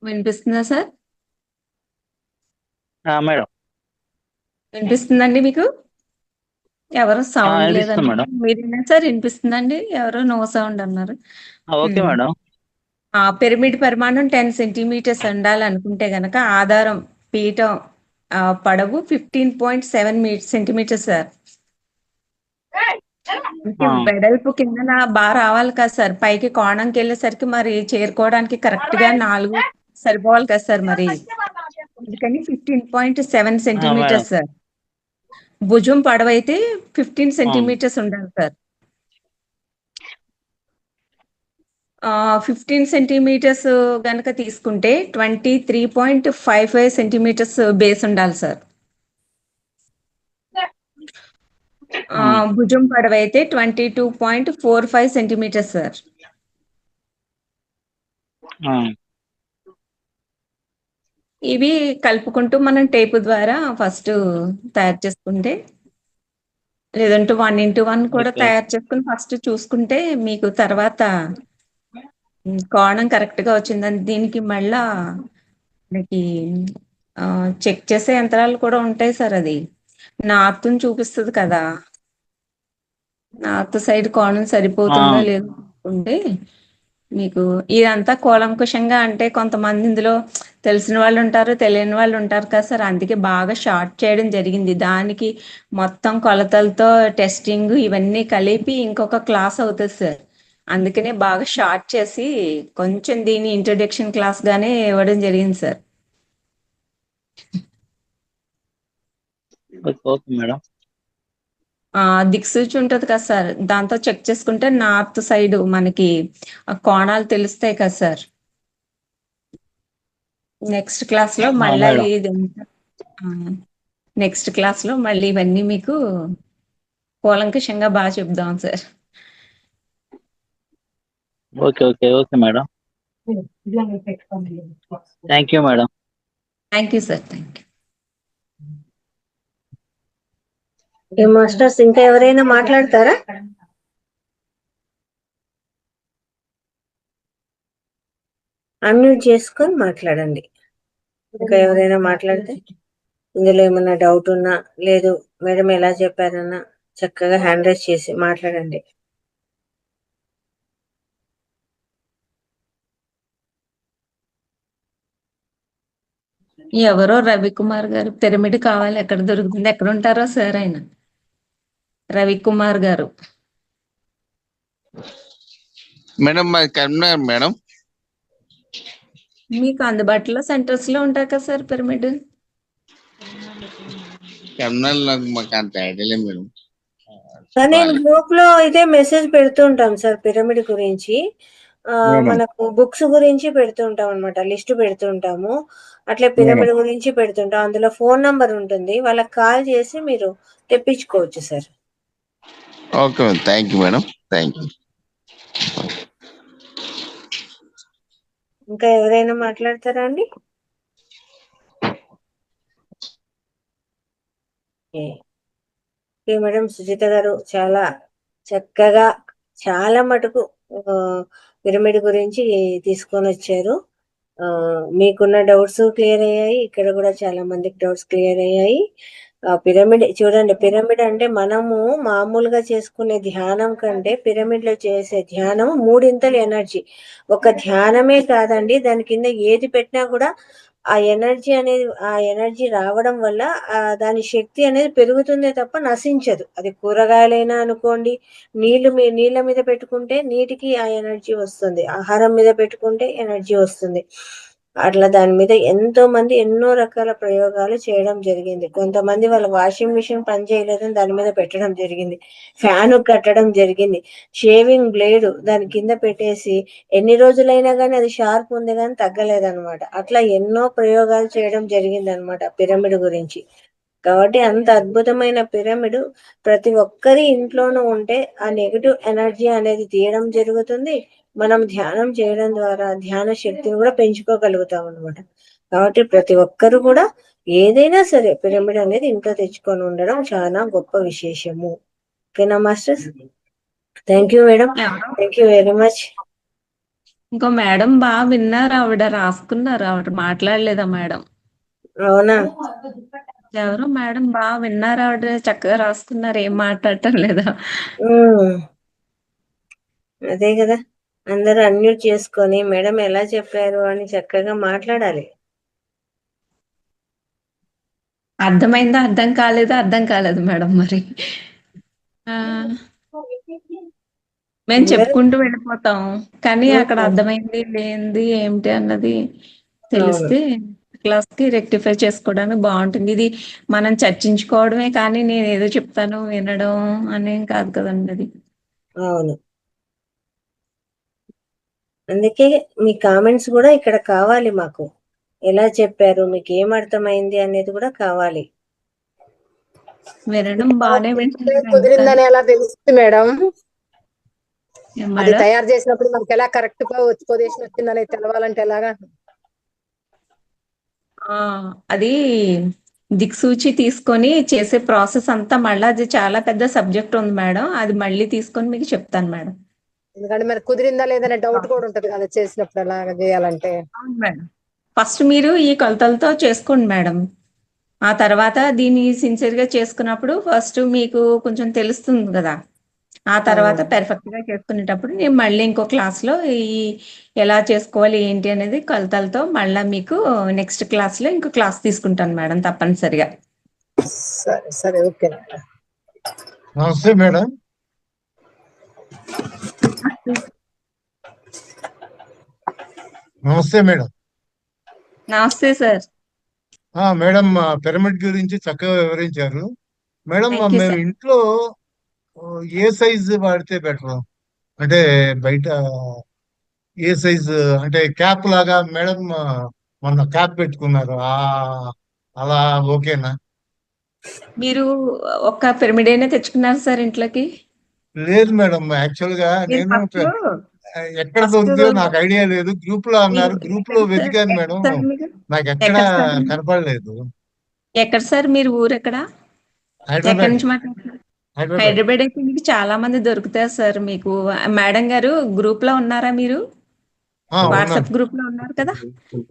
వినిపిస్తుందా సార్? మేడం వినిపిస్తుందండి మీకు? ఎవరు సౌండ్ లేదండి. మీరేనా సార్? వినిపిస్తుందండి? ఎవరో నో సౌండ్ అన్నారు. Okay madam. పిరమిడ్ పరిమాణం 10 centimeters ఉండాలనుకుంటే గనక ఆధారం పీఠం పొడవు 15.7 centimeters సార్. వెడల్పు కిందన బాగా రావాలి కదా సార్, పైకి కోణంకి వెళ్ళేసరికి మరి చేరుకోవడానికి కరెక్ట్ గా 4 సరిపోవాలి కదా సార్. మరి అందుకని 15.7 centimeters సార్. భుజం పొడవు అయితే 15 centimeters ఉండాలి సార్. 15 centimeters గనక తీసుకుంటే 23.55 centimeters బేస్ ఉండాలి సార్. భుజం పొడవు అయితే 22.45 centimeters సార్. ఆ, ఇవి కలుపుకుంటూ మనం టేపు ద్వారా ఫస్ట్ తయారు చేసుకుంటే, లేదంటే 1:1 కూడా ఓకే. తయారు చేసుకుని ఫస్ట్ చూసుకుంటే మీకు తర్వాత కోణం కరెక్ట్ గా వచ్చిందని దీనికి మళ్ళా మనకి చెక్ చేసే యంత్రాలు కూడా ఉంటాయి సార్. అది నార్త్ని చూపిస్తుంది కదా, నార్త్ సైడ్ కోణం ఆ, సరిపోతుందా లేదో చూసుకుంటే మీకు ఇదంతా కూలంకుషంగా, అంటే కొంతమంది ఇందులో తెలిసిన వాళ్ళు ఉంటారు, తెలియని వాళ్ళు ఉంటారు కదా సార్. అందుకే బాగా షార్ట్ చేయడం జరిగింది. దానికి మొత్తం కొలతలతో టెస్టింగ్ ఇవన్నీ కలిపి ఇంకొక క్లాస్ అవుతుంది సార్. అందుకనే బాగా షార్ట్ చేసి కొంచెం దీని ఇంట్రొడక్షన్ క్లాస్ గానే ఇవ్వడం జరిగింది సార్. Okay okay madam. దిక్సూచి ఉంటుంది కదా సార్, దాంతో చెక్ చేసుకుంటే నార్త్ సైడ్ మనకి కోణాలు తెలుస్తాయి కదా సార్. నెక్స్ట్ క్లాస్ లో ఆ, మళ్ళీ మేడం. ఇది నెక్స్ట్ క్లాస్ లో మళ్ళీ ఇవన్నీ మీకు కూలంకషంగా బాగా చెప్దాం sir. Okay okay okay madam. Thank you madam. Thank you sir. Thank you. A masters ఇంకా ఎవరైనా మాట్లాడతారా? అన్మ్యూట్ చేసుకొని మాట్లాడండి. ఇంకా ఎవరైనా మాట్లాడితే, ఇందులో ఏమన్నా డౌట్ ఉన్నా, లేదు మేడం ఎలా చెప్పారన్నా చక్కగా హ్యాండ్ రైజ్ చేసి మాట్లాడండి. ఎవరో రవికుమార్ గారు పిరమిడ్ కావాలి, ఎక్కడ దొరుకుతుంది, ఎక్కడ ఉంటారో సార్ ఆయన? రవికుమార్ గారు. మేడం మాది కరీంనగర్ మేడం. మీకు అందుబాటులో సెంటర్స్ లో ఉంటారు కదా సార్ పిరమిడ్? కరీంనగర్ నాకు మాకు అంత ఐడియా లేదు మేడం. సార్ నేను గ్రూప్ లో అయితే మెసేజ్ పెడుతుంటాం సార్ పిరమిడ్ గురించి. మేడం. మనకు బుక్స్ గురించి పెడుతుంటాం అనమాట, లిస్ట్ పెడుతుంటాము. అట్లే మేడం. పిరమిడ్ గురించి పెడుతుంటాం. అందులో ఫోన్ నంబర్ ఉంటుంది, వాళ్ళకి కాల్ చేసి మీరు తెప్పించుకోవచ్చు sir. Okay madam, thank you madam, thank you. ఇంకా ఎవరైనా మాట్లాడతారా అండి? ఓకే మేడం, సుజిత గారు చాలా చక్కగా చాలా మటుకు పిరమిడ్ గురించి తీసుకొని వచ్చారు. మీకున్న డౌట్స్ క్లియర్ అయ్యాయి, ఇక్కడ కూడా చాలా మందికి డౌట్స్ క్లియర్ అయ్యాయి. పిరమిడ్ చూడండి, పిరమిడ్ అంటే మనము మామూలుగా చేసుకునే ధ్యానం కంటే పిరమిడ్ లో చేసే ధ్యానం మూడింతలు ఎనర్జీ. ఒక ధ్యానమే కాదండి, దాని కింద ఏది పెట్టినా కూడా ఆ ఎనర్జీ రావడం వల్ల దాని శక్తి అనేది పెరుగుతుందే తప్ప నశించదు. అది కూరగాయలైనా అనుకోండి, నీళ్ళ మీద పెట్టుకుంటే నీటికి ఆ ఎనర్జీ వస్తుంది, ఆహారం మీద పెట్టుకుంటే ఎనర్జీ వస్తుంది. అట్లా దాని మీద ఎంతో మంది ఎన్నో రకాల ప్రయోగాలు చేయడం జరిగింది. కొంతమంది వాళ్ళ వాషింగ్ మిషన్ పని చేయలేదని దాని మీద పెట్టడం జరిగింది, ఫ్యాన్ కట్టడం జరిగింది, షేవింగ్ బ్లేడ్ దాని కింద పెట్టేసి ఎన్ని రోజులైనా కానీ అది షార్ప్ ఉంది కానీ తగ్గలేదన్నమాట. అట్లా ఎన్నో ప్రయోగాలు చేయడం జరిగింది అనమాట పిరమిడ్ గురించి. కాబట్టి అంత అద్భుతమైన పిరమిడ్ ప్రతి ఒక్కరి ఇంట్లోనూ ఉంటే ఆ నెగటివ్ ఎనర్జీ అనేది తీయడం జరుగుతుంది. మనం ధ్యానం చేయడం ద్వారా ధ్యాన శక్తిని కూడా పెంచుకోగలుగుతాం అనమాట. కాబట్టి ప్రతి ఒక్కరు కూడా ఏదైనా సరే పిరమిడ్ అనేది ఇంట్లో తెచ్చుకొని ఉండడం చాలా గొప్ప విశేషము. ఓకేనా masters? Thank you madam, thank you very much. ఇంకో మేడం బాగా విన్నారు, ఆవిడ రాసుకున్నారు, ఆవిడ మాట్లాడలేదా మేడం? అవునా? ఎవరో మేడం బాగా విన్నారు, ఆవిడ చక్కగా రాసుకున్నారు, ఏం మాట్లాడటం లేదా? అదే కదా, అందరూ అన్మ్యూట్ చేసుకొని మేడం ఎలా చెప్పారు అని చక్కగా మాట్లాడాలి. అర్థమైందా, అర్థం కాలేదు మేడం. మరి మేము చెప్పుకుంటూ వెళ్ళిపోతాం, కానీ అక్కడ అర్థమైంది లేనిది ఏమిటి అన్నది తెలిస్తే క్లాస్ కి రెక్టిఫై చేసుకోవడానికి బాగుంటుంది. ఇది మనం చర్చించుకోవడమే కానీ నేను ఏదో చెప్తాను వినడం అనేం కాదు కదండి అది. అవును, అందుకే మీ కామెంట్స్ కూడా ఇక్కడ కావాలి మాకు. ఎలా చెప్పారు, మీకు ఏం అర్థమైంది అనేది కూడా కావాలి. వినడం బాగానే వింటున్నారు, కుదిరిందని ఎలా తెలుస్తుంది మేడం? ఏం అది మేడం? తయారు చేసినప్పుడు మనకి ఎలా కరెక్ట్ గా పొజిషన్ వచ్చింది అనేది తెలవాలంటే ఎలాగా? అది దిక్సూచి తీసుకొని చేసే ప్రాసెస్ అంతా మళ్ళీ అది చాలా పెద్ద సబ్జెక్ట్ ఉంది మేడం. అది మళ్ళీ తీసుకొని మీకు చెప్తాను మేడం. ఎందుకంటే మరి కుదిరిందా లేదనే డౌట్ కూడా ఉంటది కదా చేసినప్పుడు అలాగా చేయాలంటే. అవును మేడం. ఫస్ట్ మీరు ఈ కొలతలతో చేసుకోండి మేడం. ఆ తర్వాత దీన్ని సిన్సియర్గా చేసుకున్నప్పుడు ఫస్ట్ మీకు కొంచెం తెలుస్తుంది కదా. ఆ తర్వాత పెర్ఫెక్ట్గా చేసుకునేటప్పుడు నేను మళ్ళీ ఇంకో క్లాస్లో ఎలా చేసుకోవాలి ఏంటి అనేది కొలతలతో మళ్ళీ మీకు నెక్స్ట్ క్లాస్లో ఇంకో క్లాస్ తీసుకుంటాను మేడం తప్పనిసరిగా. సరే సరే ఓకే. నమస్తే మేడం. నమస్తే మేడం. నమస్తే సార్. మేడం పిరమిడ్ గురించి చక్కగా వివరించారు మేడం. థ్యాంక్ యూ మేము సార్. ఇంట్లో ఏ సైజు వాడితే బెటర్? అంటే బయట ఏ సైజు అంటే క్యాప్ లాగా మేడం మొన్న క్యాప్ పెట్టుకున్నారు అలా ఓకేనా? మీరు ఒక్క పిరమిడ్ అయినా తెచ్చుకున్నారు సార్ ఇంట్లోకి? లేదు మేడం, యాక్చువల్ గా మీరు నేను ఫస్ట్ ఎక్కడ ఫస్ట్ దొరుకుతుందో నాకు ఐడియా లేదు. గ్రూప్ లో మీరు అన్నారు, గ్రూప్ ఎక్కడ లో సార్ వెతికాను ఎక్కడ మేడం, సార్ మీరు నాకు ఎక్కడ ఎక్కడ సార్ కనపడలేదు. ఎక్కడ సార్ మీరు ఊరు ఎక్కడ? ఎక్కడి హైదరాబాద్. నుంచి మాట్లాడుతున్నారు? హైదరాబాద్. హైదరాబాద్ అయితే మీకు చాలా మంది దొరుకుతారు సార్. మీకు మేడం గారు గ్రూప్ లో ఉన్నారా మీరు? ఉన్నాను. వాట్సాప్ గ్రూప్ లో ఉన్నారు కదా.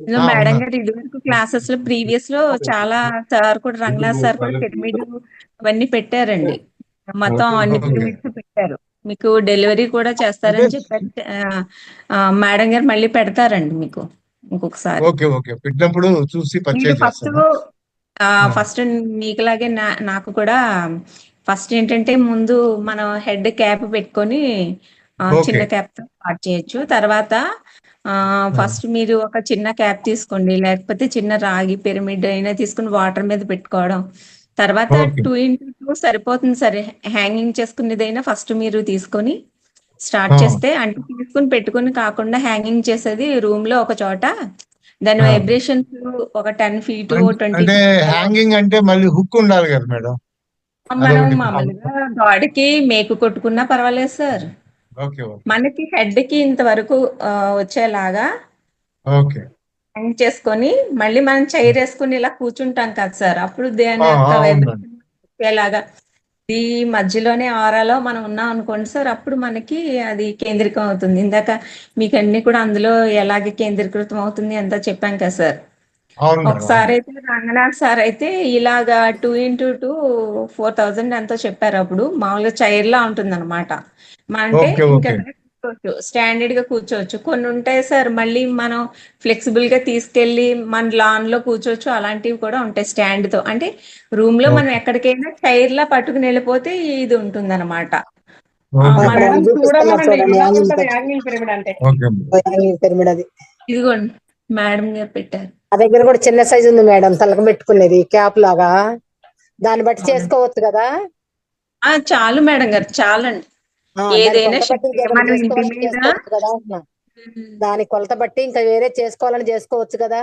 ఇందులో మేడం ఉన్నాను. గారు ఇదివరకు క్లాసెస్ లో ప్రీవియస్ లో చాలా సార్ కూడా రంగనాథ్ సార్ కూడా పిరమిడ్ అవన్నీ పెట్టారండి. మొత్తం అన్ని ఓకే. పిరమిడ్స్ పెట్టారు. మీకు డెలివరీ కూడా అంటే చేస్తారని చెప్పారు. మేడం గారు మళ్ళీ పెడతారండి మీకు ఇంకొకసారి. ఓకే ఓకే, పెట్టినప్పుడు చూసి మీరు పర్చేజ్ చేస్తాను. ఫస్ట్ మీకులాగే నాకు కూడా ఫస్ట్ ఏంటంటే ముందు మనం హెడ్ క్యాప్ పెట్టుకొని చిన్న ఓకే. క్యాప్ తో స్టార్ట్ చేయొచ్చు. తర్వాత ఫస్ట్ మీరు ఒక చిన్న క్యాప్ తీసుకోండి, లేకపోతే చిన్న రాగి పిరమిడ్ అయినా తీసుకుని వాటర్ మీద పెట్టుకోవడం. తర్వాత ఓకే. 2x2 సరిపోతుంది సరే. హ్యాంగింగ్ చేసుకునేదైనా ఫస్ట్ మీరు తీసుకొని స్టార్ట్ ఆ, చేస్తే, అంటే తీసుకుని పెట్టుకుని కాకుండా హ్యాంగింగ్ చేసేది రూమ్ లో ఒక చోట దాని ఆ. వైబ్రేషన్స్ ఒక 10 ఫీట్ 20 అంటే ఫీట్ అలా హ్యాంగింగ్ అంటే మళ్ళీ హుక్ ఉండాలి కదా మేడం? మనం అదొకటి ప్రాబ్లం. మామూలుగా గాడికి మేకు కొట్టుకున్నా పర్వాలేదు సార్. ఓకే ఓకే మనకి హెడ్ కి ఇంతవరకు వచ్చేలాగా ఓకే. హ్యాంగ్ చేసుకొని మళ్ళీ మనం చైర్ వేసుకుని ఇలా కూర్చుంటాం కదా సార్. అప్పుడు దాని యొక్క అవునండి. వైబ్రేషన్ వచ్చేలాగా ఈ మధ్యలోనే ఆరాలో మనం ఉన్నాం అనుకోండి సార్, అప్పుడు మనకి అది కేంద్రీకం అవుతుంది. ఇందాక మీకు అన్ని కూడా అందులో ఎలాగే కేంద్రీకృతం అవుతుంది అంతా చెప్పాం కదా సార్. అవును మేడం. ఒకసారి అయితే రంగనాథ్ సార్ అయితే ఇలాగా 2x2 4000 ఎంతో చెప్పారు. అప్పుడు మామూలుగా చైర్ లా ఉంటుంది అనమాట. అంటే ఓకే ఇంకా ఓకే కూర్చోవచ్చు, స్టాండర్డ్ గా కూర్చోవచ్చు. కొన్ని ఉంటాయి సార్ మళ్ళీ మనం ఫ్లెక్సిబుల్ గా తీసుకెళ్లి మన లాన్ లో కూర్చోవచ్చు. అలాంటివి కూడా ఉంటాయి స్టాండ్ తో. అంటే రూమ్ లో మనం ఓకే ఎక్కడికైనా చైర్ లా పట్టుకుని వెళ్ళిపోతే ఇది ఉంటుంది అనమాట. ఓకే అక్కడ మనం చూపిస్తున్నారు చూడండి ఓకే. హ్యాంగింగ్ పిరమిడ్ అది. ఇదిగోండి మేడం గారు పెట్టారు. ఆ దగ్గర కూడా చిన్న సైజు ఉంది మేడం, తలకు పెట్టుకునేది క్యాప్ లాగా. దాన్ని బట్టి చేసుకోవచ్చు కదా. చాలు మేడం గారు, చాలండి. దాని ఏదైనా కొలత బట్టి శక్తిగా ఇంకేమైనా మనం ఇంటి చేసుకోవాలని మీద చేసుకోవచ్చు కదా. దాని కొలత బట్టి ఇంకా వేరే చేసుకోవాలని చేసుకోవచ్చు కదా.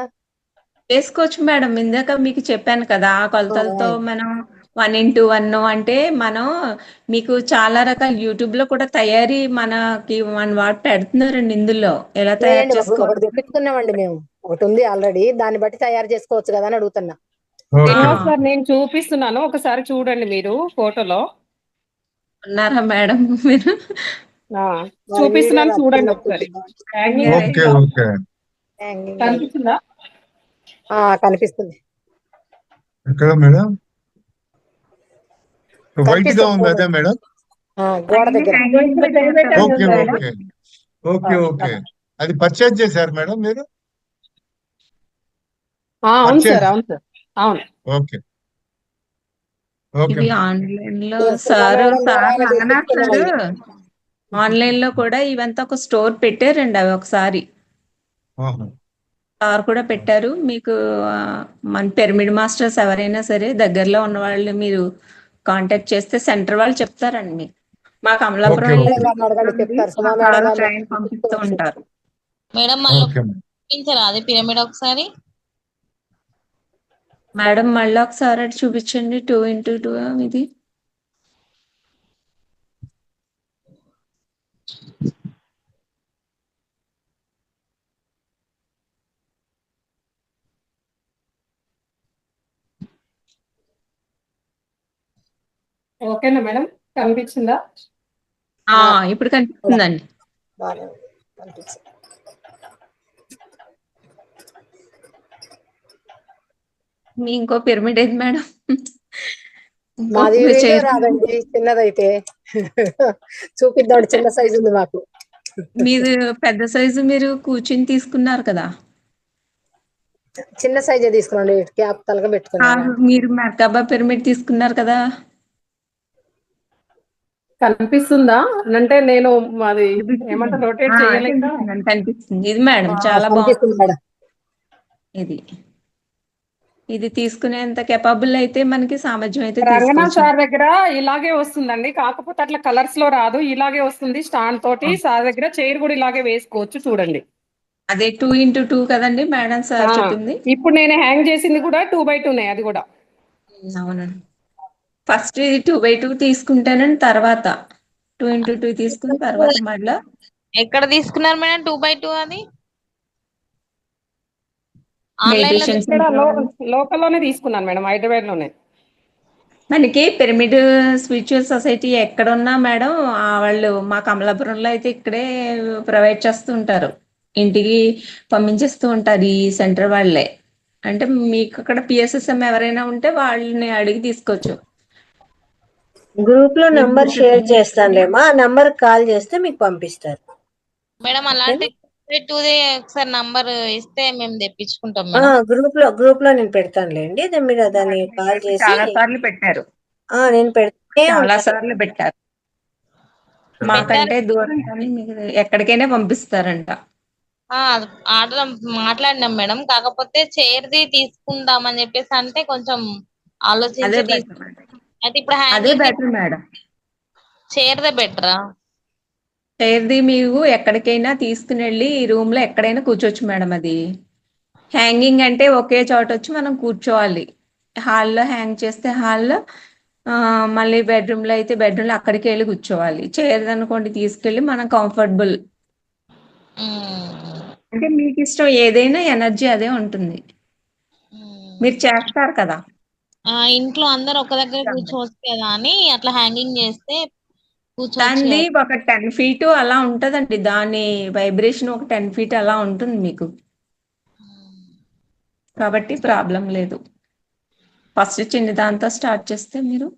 చేసుకోవచ్చు మేడం. ఇందాక మీకు చెప్పాను కదా, ఆ కొలతలతో మనం 1x1 అంటే మనం మీకు చాలా రకాల యూట్యూబ్ లో కూడా తయారీ మనకి 1 వాట్ పెడుతున్నారండి ఇందులో ఎలా తయారు లేదండి, ఒకటి చేసుకోవాలి. తెప్పించుకున్నామండి మేము. ఒకటి ఉంది ఆల్రెడీ, దాన్ని బట్టి తయారు చేసుకోవచ్చు కదా అని అడుగుతున్నా. ఓకే. సార్ నేను చూపిస్తున్నాను, ఒకసారి చూడండి మీరు ఫోటోలో. ఉన్నారా మేడం మీరు? మరి వీడియో చూపిస్తున్నాను చూడండి ఒకసారి. Hanging okay okay. కనిపిస్తుందా? కనిపిస్తుంది. ఎక్కడ మేడం? వైట్ గా కనిపిస్తుంది ఉంది అదే మేడం? గోడ దగ్గర. Okay okay okay okay. అది పర్చేజ్ చేశారు మేడం మీరు? అవును పర్చేజ్. సార్, అవును సార్, అవును. Okay okay. ఇవి ఆన్లైన్ లో మేడం ద్వారా ఆయన రంగనాథ్ సార్ తెప్పించుకున్నామండి. ఆన్లైన్ లో కూడా ఇవంతా ఒక స్టోర్ పెట్టారండి. అవి ఒకసారి ఆహా. సార్ కూడా పెట్టారు. మీకు మన పిరమిడ్ మాస్టర్స్ ఎవరైనా సరే దగ్గరలో ఉన్న వాళ్ళు మీరు కాంటాక్ట్ చేస్తే సెంటర్ వాళ్ళు చెప్తారండి మీకు. మాకు అమలాపురం ఓకే వెళ్ళి ఓకే అడగండి, చెప్తారు. మా సుమా మేడం సార్ గారు ట్రైన్ పంపిస్తూ ఉంటారు. మేడం మళ్ళీ ఓకే చూపించరా అది పిరమిడ్ ఒకసారి? మేడం మళ్ళీ ఒకసారి అటు చూపించండి. 2x2 ఇది ఓకేనా మేడం? కనిపించిందా? ఆ, ఇప్పుడు కనిపిస్తుందండి. బాగానే ఉంది, కనిపించింది. మీ ఇంకో పిరమిడ్ ఏది మేడం? మాది ఇంకొక వీడియో చైర్ రాదండి, చిన్నదైతే. చూపిద్దాం, చిన్న సైజు ఉంది మాకు. మీది పెద్ద సైజు మీరు కూర్చుని తీసుకున్నారు కదా. చిన్న సైజే తీసుకున్నాండి, క్యాప్ తలక పెట్టుకున్నాను. మీరు మర్కబా పిరమిడ్ తీసుకున్నారు కదా. కనిపిస్తుందా అంటే నేను అది ఏమంటారు రొటేట్ ఆ, చేయలేక. కనిపిస్తుంది. ఇది మేడం చాలా కనిపిస్తుంది బాగుంది. మేడం. ఇది ఇది తీసుకునేంత కెపబుల్ అయితే మనకి సామర్థ్యం అయితే రంగనా తీసుకోవచ్చు. సార్ దగ్గర ఇలాగే వస్తుందండి, కాకపోతే అట్లా కలర్స్ లో రాదు, ఇలాగే వస్తుంది స్టాండ్ తోటి. సార్ దగ్గర చైర్ కూడా ఇలాగే వేసుకోవచ్చు, చూడండి. అదే 2x2 కదండి మేడం సార్ చెప్పింది. ఇప్పుడు నేను హ్యాంగ్ చేసింది కూడా 2x2 అది కూడా. అవునండి. ఫస్ట్ ఇది 2x2 తీసుకుంటానండి, తర్వాత 2x2 తీసుకుని తర్వాత మళ్ళీ ఎక్కడ తీసుకున్నారు మేడం 2x2 అది? ఆన్లైన్ లో మెడిటేషన్ ఇక్కడ సెంటర్. లోకల్లోనే తీసుకున్నాను మేడం, హైదరాబాద్ లోనే. మనకి పిరమిడ్ స్పిరిచువల్ సొసైటీ ఎక్కడున్నా మేడం వాళ్ళు మా కమలాపురంలో అయితే ఇక్కడే ప్రొవైడ్ చేస్తూ ఉంటారు. ఇంటికి పంపించేస్తూ ఉంటారు ఈ సెంటర్ వాళ్ళే. అంటే మీకు అక్కడ పిఎస్ఎస్ఎం ఎవరైనా ఉంటే వాళ్ళని అడిగి తీసుకోవచ్చు. గ్రూప్ లో నంబర్ షేర్ చేస్తానులేమా, ఆ నంబర్ కాల్ చేస్తే మీకు పంపిస్తారు మేడం. అలాంటి 2x2 ఒకసారి నంబర్ ఇస్తే మేము తెప్పించుకుంటాం ఆ మేడం. గ్రూప్ లో నేను పెడతానులేండి, మీరు దాన్ని కాల్ చేసి చాలా సార్లు పెట్టారు, నేను పెడుతూనే చాలా ఉంటాను. సార్లు పెట్టారు. మాకంటే దూరం కానీ మీకు ఎక్కడికైనా పంపిస్తారంట. ఆర్డర్ మాట్లాడినాం మేడం, కాకపోతే చైర్ది తీసుకుందామని చెప్పేసి అంటే కొంచెం అదే ఆలోచించి బెటర్ మేడం. అయితే ఇప్పుడు అదే హ్యాంగింగ్ బెటర్ మేడం. చైర్దే బెటరా? చైర్ది మీరు ఎక్కడికైనా తీసుకుని వెళ్ళి ఈ రూమ్ లో ఎక్కడైనా కూర్చోవచ్చు మేడం. అది హ్యాంగింగ్ అంటే ఒకే చోట వచ్చి మనం కూర్చోవాలి. హాల్లో హ్యాంగ్ చేస్తే హాల్లో, మళ్ళీ బెడ్రూమ్లో అయితే బెడ్రూమ్లో అక్కడికి వెళ్ళి కూర్చోవాలి. చైర్ అనుకోండి తీసుకెళ్ళి మనం కంఫర్టబుల్. అంటే మీకు ఇష్టం ఏదైనా ఎనర్జీ అదే ఉంటుంది. మీరు చేస్తారు కదా. ఇంట్లో అందరు ఒక దగ్గర కూర్చోవచ్చు కదా అని అట్లా హ్యాంగింగ్ చేస్తే కూర్చోవచ్చు దాన్ని కదా. ఒక 10 feet అలా ఉంటదండి. దాని వైబ్రేషన్ ఒక 10 feet అలా ఉంటుంది మీకు, కాబట్టి ప్రాబ్లం లేదు. ఫస్ట్ చిన్న దాంతో స్టార్ట్ చేస్తే మీరు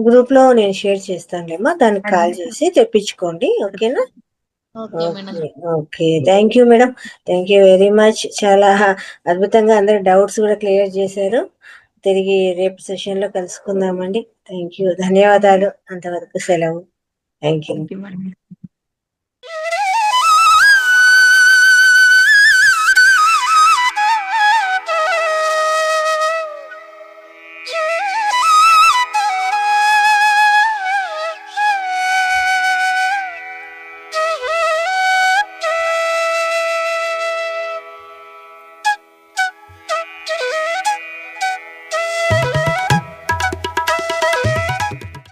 గ్రూప్ లో నేను షేర్ చేస్తానులేమా, దానికి కాల్ చేసి తెప్పించుకోండి. ఓకేనా? Okay madam. Okay, thank you madam, thank you very much. చాలా అద్భుతంగా అందరి డౌట్స్ కూడా క్లియర్ చేశారు. తిరిగి రేపు సెషన్ లో కలుసుకుందామండి. థ్యాంక్ యూ, ధన్యవాదాలు. అంతవరకు సెలవు. Thank you. మేడం.